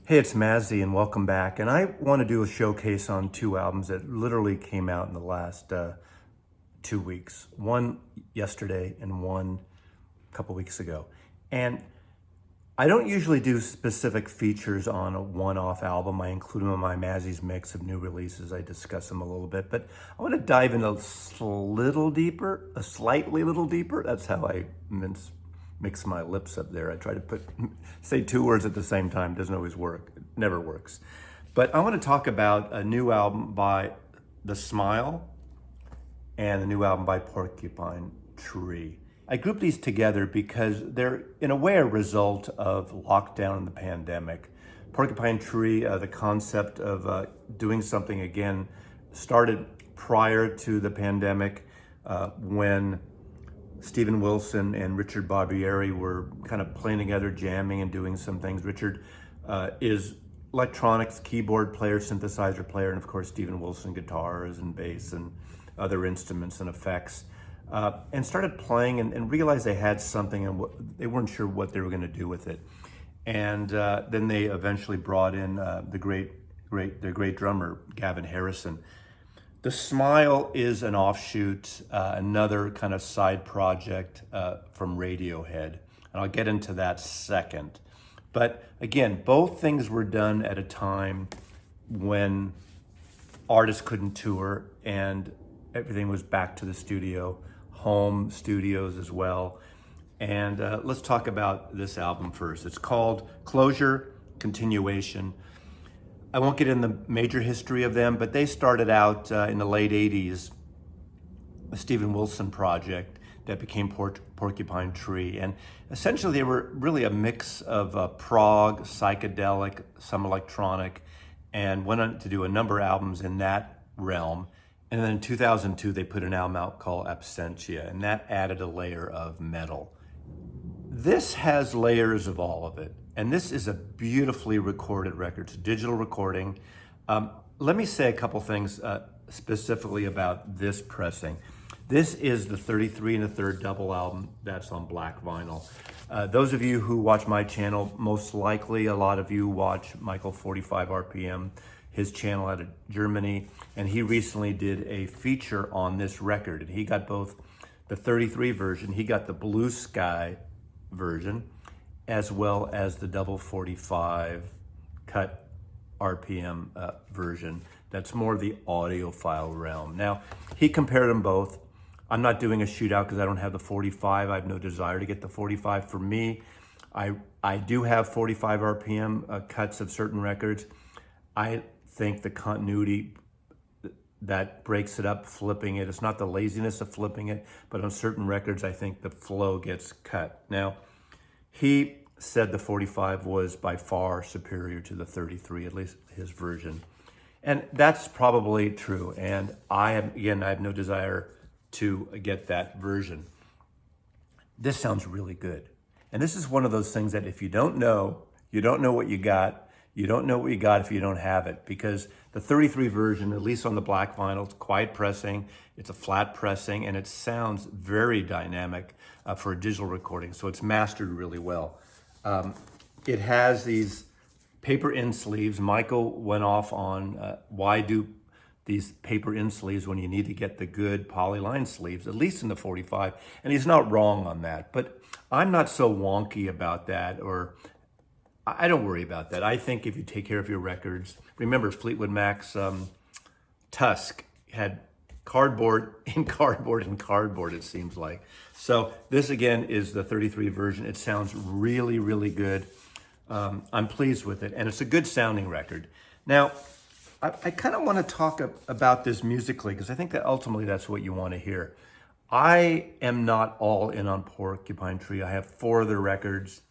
Hey, it's Mazzy and welcome back. And I want to do a showcase on two albums that literally came out in the last 2 weeks. One yesterday and one a couple weeks ago. And I don't usually do specific features on a one-off album. I include them in my Mazzy's mix of new releases. I discuss them a little bit, but I want to dive in a slightly little deeper. That's how I mix my lips up there. I try to say two words at the same time. Doesn't always work. It never works. But I want to talk about a new album by The Smile and a new album by Porcupine Tree. I group these together because they're, in a way, a result of lockdown and the pandemic. Porcupine Tree, the concept of doing something again, started prior to the pandemic when Steven Wilson and Richard Barbieri were kind of playing together, jamming and doing some things. Richard is electronics, keyboard player, synthesizer player, and of course Steven Wilson guitars and bass and other instruments and effects. And started playing and realized they had something and they weren't sure what they were going to do with it. And then they eventually brought in their great drummer, Gavin Harrison. The Smile is an offshoot, another kind of side project from Radiohead. And I'll get into that second. But again, both things were done at a time when artists couldn't tour and everything was back to the studio, home studios as well. And let's talk about this album first. It's called Closure, Continuation. I won't get in the major history of them, but they started out in the late 80s, a Steven Wilson project that became Porcupine Tree. And essentially they were really a mix of prog, psychedelic, some electronic, and went on to do a number of albums in that realm. And then in 2002, they put an album out called Absentia, and that added a layer of metal. This has layers of all of it. And this is a beautifully recorded record. It's a digital recording. Let me say a couple things specifically about this pressing. This is the 33 1/3 double album that's on black vinyl. Those of you who watch my channel, most likely a lot of you watch Michael 45 RPM, his channel out of Germany, and he recently did a feature on this record. And he got both the 33 version, he got the Blue Sky version, as well as the double 45 cut RPM version. That's more of the audiophile realm. Now, he compared them both. I'm not doing a shootout because I don't have the 45. I have no desire to get the 45. For me, I do have 45 RPM cuts of certain records. I think the continuity that breaks it up, flipping it, it's not the laziness of flipping it, but on certain records, I think the flow gets cut. Now, he said the 45 was by far superior to the 33, at least his version. And that's probably true. And I have no desire to get that version. This sounds really good. And this is one of those things that if you don't know what you got. You don't know what you got if you don't have it, because the 33 version, at least on the black vinyl, it's quiet pressing, it's a flat pressing, and it sounds very dynamic for a digital recording. So it's mastered really well. It has these paper in sleeves. Michael went off on why do these paper in sleeves when you need to get the good polyline sleeves, at least in the 45. And he's not wrong on that, but I'm not so wonky about that, or I don't worry about that. I think if you take care of your records, remember Fleetwood Mac's Tusk had cardboard in cardboard in cardboard, it seems like. So this again is the 33 version. It sounds really, really good. I'm pleased with it, and it's a good sounding record. Now, I kind of want to talk about this musically because I think that ultimately that's what you want to hear. I am not all in on Porcupine Tree. I have 4 other records.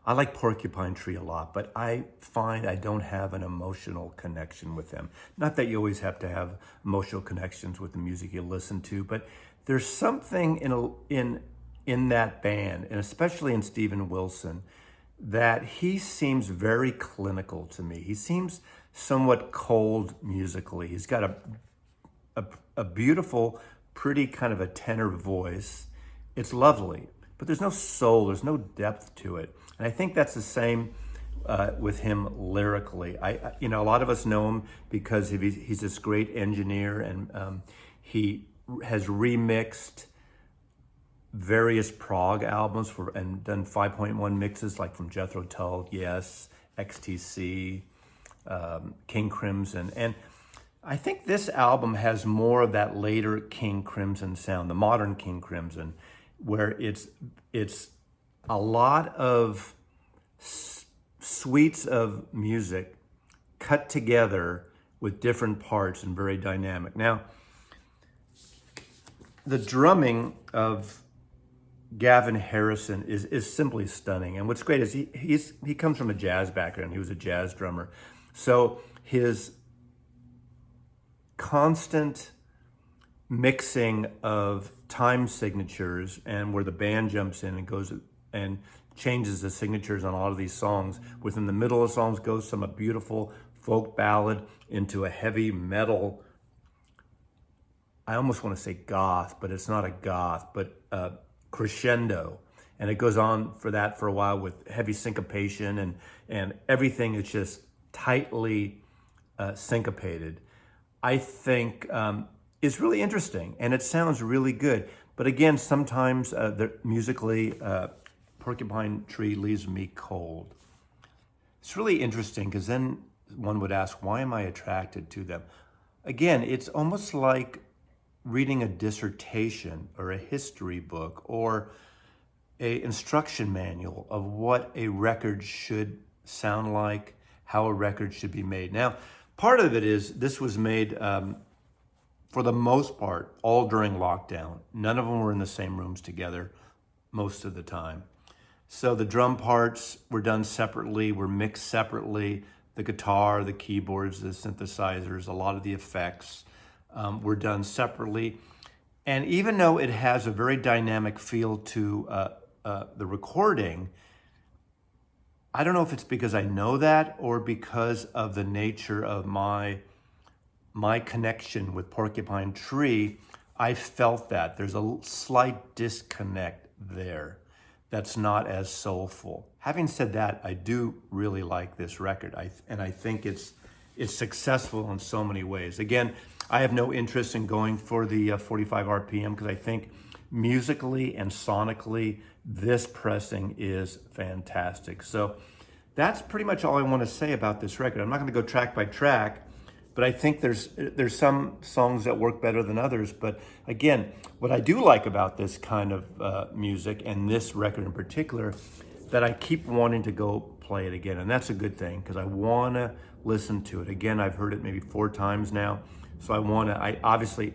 I like Porcupine Tree a lot, but I find I don't have an emotional connection with them. Not that you always have to have emotional connections with the music you listen to, but there's something in that band, and especially in Steven Wilson, that he seems very clinical to me. He seems somewhat cold musically. He's got a beautiful, pretty kind of a tenor voice. It's lovely, but there's no soul, there's no depth to it. And I think that's the same with him lyrically. A lot of us know him because he's this great engineer, and he has remixed various prog albums and done 5.1 mixes, like from Jethro Tull, Yes, XTC, King Crimson. And I think this album has more of that later King Crimson sound, the modern King Crimson, where it's a lot of suites of music cut together with different parts and very dynamic. Now, the drumming of Gavin Harrison is simply stunning. And what's great is he comes from a jazz background. He was a jazz drummer. So his constant mixing of time signatures, and where the band jumps in and goes and changes the signatures on all of these songs. Within the middle of songs goes from a beautiful folk ballad into a heavy metal, I almost want to say goth, but it's not a goth, but crescendo. And it goes on for a while with heavy syncopation, and everything is just tightly syncopated. I think is really interesting, and it sounds really good. But again, sometimes musically, Porcupine Tree leaves me cold. It's really interesting because then one would ask, why am I attracted to them? Again, it's almost like reading a dissertation or a history book or a instruction manual of what a record should sound like, how a record should be made. Now, part of it is this was made, for the most part, all during lockdown. None of them were in the same rooms together most of the time. So the drum parts were done separately, were mixed separately. The guitar, the keyboards, the synthesizers, a lot of the effects were done separately. And even though it has a very dynamic feel to the recording, I don't know if it's because I know that or because of the nature of my connection with Porcupine Tree, I felt that. There's a slight disconnect there that's not as soulful. Having said that, I do really like this record, and I think it's successful in so many ways. Again, I have no interest in going for the 45 RPM because I think musically and sonically, this pressing is fantastic. So that's pretty much all I want to say about this record. I'm not going to go track by track, but I think there's some songs that work better than others. But again, what I do like about this kind of music, and this record in particular, that I keep wanting to go play it again. And that's a good thing because I want to listen to it. Again, I've heard it maybe 4 times now. So I obviously,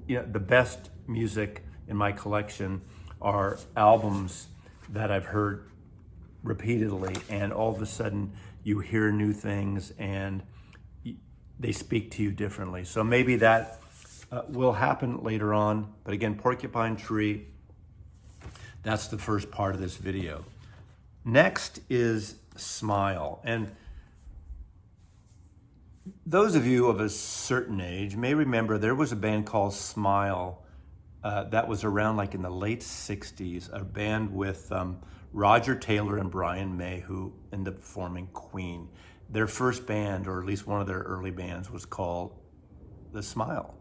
the best music in my collection are albums that I've heard repeatedly, and all of a sudden you hear new things and they speak to you differently. So maybe that will happen later on. But again, Porcupine Tree, that's the first part of this video. Next is Smile. And those of you of a certain age may remember there was a band called Smile that was around like in the late 60s, a band with Roger Taylor and Brian May, who ended up forming Queen. Their first band, or at least one of their early bands, was called The Smile.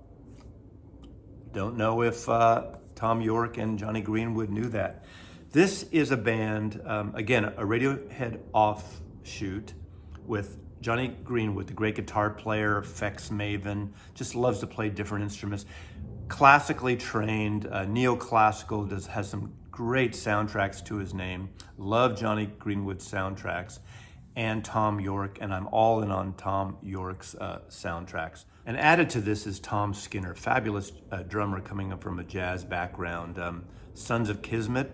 Don't know if Tom York and Johnny Greenwood knew that. This is a band, again, a Radiohead offshoot with Johnny Greenwood, the great guitar player, effects maven, just loves to play different instruments. Classically trained, neoclassical, has some great soundtracks to his name. Love Johnny Greenwood's soundtracks. And Tom York, and I'm all in on Tom York's soundtracks. And added to this is Tom Skinner, fabulous drummer coming up from a jazz background. Sons of Kismet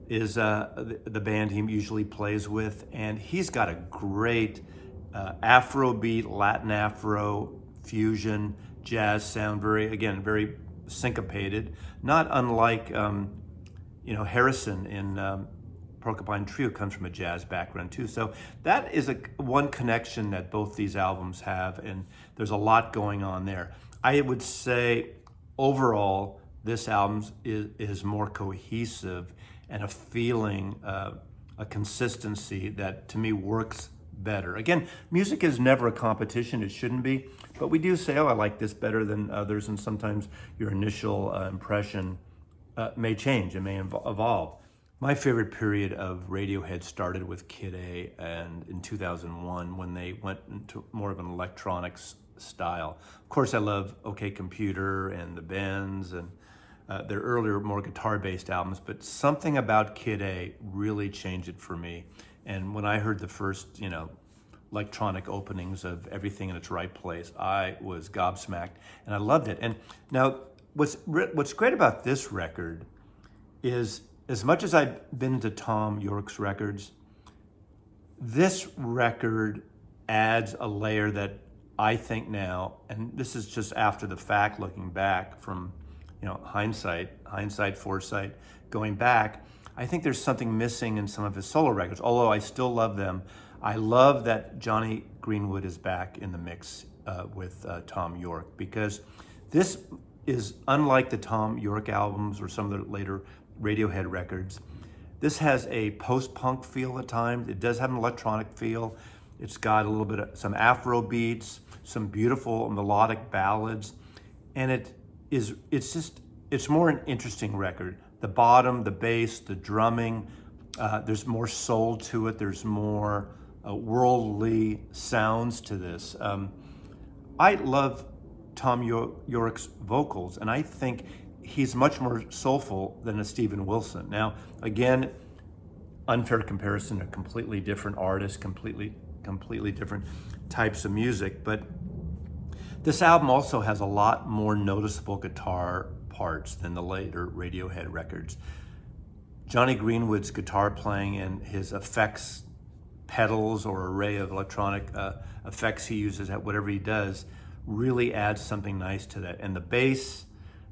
is the band he usually plays with, and he's got a great Afrobeat, Latin Afro fusion, jazz sound, very syncopated, not unlike Harrison in Porcupine Tree comes from a jazz background too. So that is one connection that both these albums have, and there's a lot going on there. I would say overall, this album is more cohesive and a feeling a consistency that to me works better. Again, music is never a competition, it shouldn't be, but we do say, oh, I like this better than others, and sometimes your initial impression may change, it may evolve. My favorite period of Radiohead started with Kid A and in 2001 when they went into more of an electronics style. Of course, I love OK Computer and the Bends and their earlier, more guitar-based albums, but something about Kid A really changed it for me. And when I heard the first, electronic openings of Everything in Its Right Place, I was gobsmacked, and I loved it. And now, what's great about this record is, as much as I've been to Tom York's records, this record adds a layer that I think now, and this is just after the fact, looking back from hindsight, foresight, going back, I think there's something missing in some of his solo records, although I still love them. I love that Jonny Greenwood is back in the mix with Tom York, because this is unlike the Tom York albums or some of the later Radiohead records. This has a post-punk feel at times. It does have an electronic feel. It's got a little bit of some Afro beats, some beautiful melodic ballads, and it's more an interesting record. The bottom, the bass, the drumming, there's more soul to it. There's more worldly sounds to this. I love Tom York's vocals, and I think he's much more soulful than a Steven Wilson. Now, again, unfair comparison, they're completely different artists, completely different types of music, but this album also has a lot more noticeable guitar parts than the later Radiohead records. Jonny Greenwood's guitar playing and his effects, pedals or array of electronic effects he uses, whatever he does, really adds something nice to that. And the bass,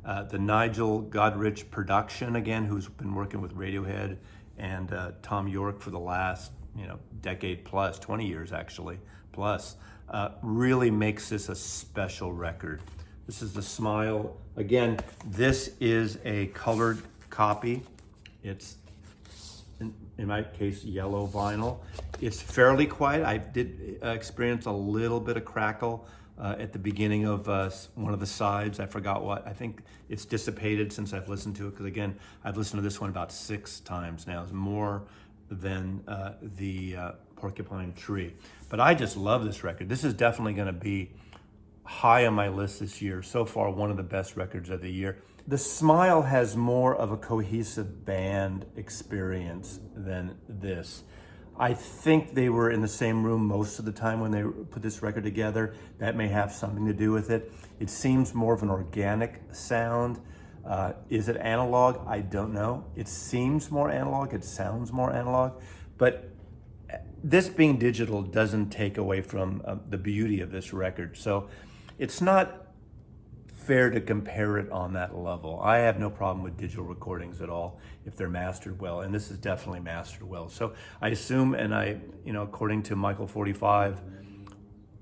the Nigel Godrich production, again, who's been working with Radiohead and Tom York for the last decade plus, 20 years actually, plus, really makes this a special record. This is the Smile. Again, this is a colored copy. It's, in my case, yellow vinyl. It's fairly quiet. I did experience a little bit of crackle at the beginning of one of the sides. I forgot what. I think it's dissipated since I've listened to it, because again, I've listened to this one about 6 times now. It's more than the Porcupine Tree. But I just love this record. This is definitely going to be high on my list this year. So far, one of the best records of the year. The Smile has more of a cohesive band experience than this. I think they were in the same room most of the time when they put this record together. That may have something to do with it. It seems more of an organic sound. Is it analog? I don't know. It seems more analog. It sounds more analog. But this being digital doesn't take away from the beauty of this record. So it's not fair to compare it on that level. I have no problem with digital recordings at all if they're mastered well, and this is definitely mastered well. So I assume, and according to Michael 45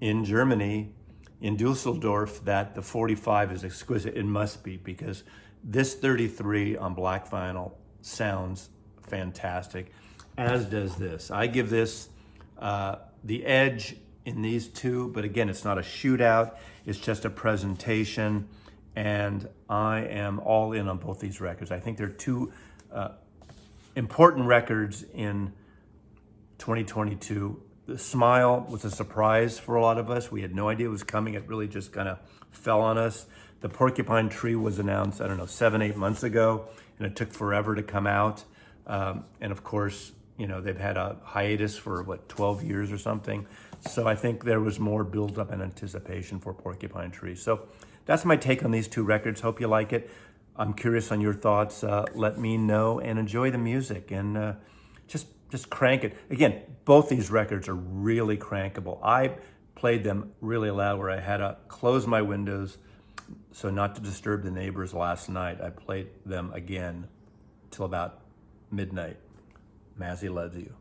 in Germany, in Dusseldorf, that the 45 is exquisite. It must be, because this 33 on black vinyl sounds fantastic, as does this. I give this the edge in these two, but again, it's not a shootout. It's just a presentation, and I am all in on both these records. I think they're two important records in 2022. The Smile was a surprise for a lot of us. We had no idea it was coming. It really just kind of fell on us. The Porcupine Tree was announced, 7-8 months ago, and it took forever to come out. And of course, they've had a hiatus for 12 years or something. So I think there was more build-up and anticipation for Porcupine Tree. So that's my take on these two records. Hope you like it. I'm curious on your thoughts. Let me know, and enjoy the music, and just crank it. Again, both these records are really crankable. I played them really loud, where I had to close my windows so not to disturb the neighbors last night. I played them again till about midnight. Mazzy loves you.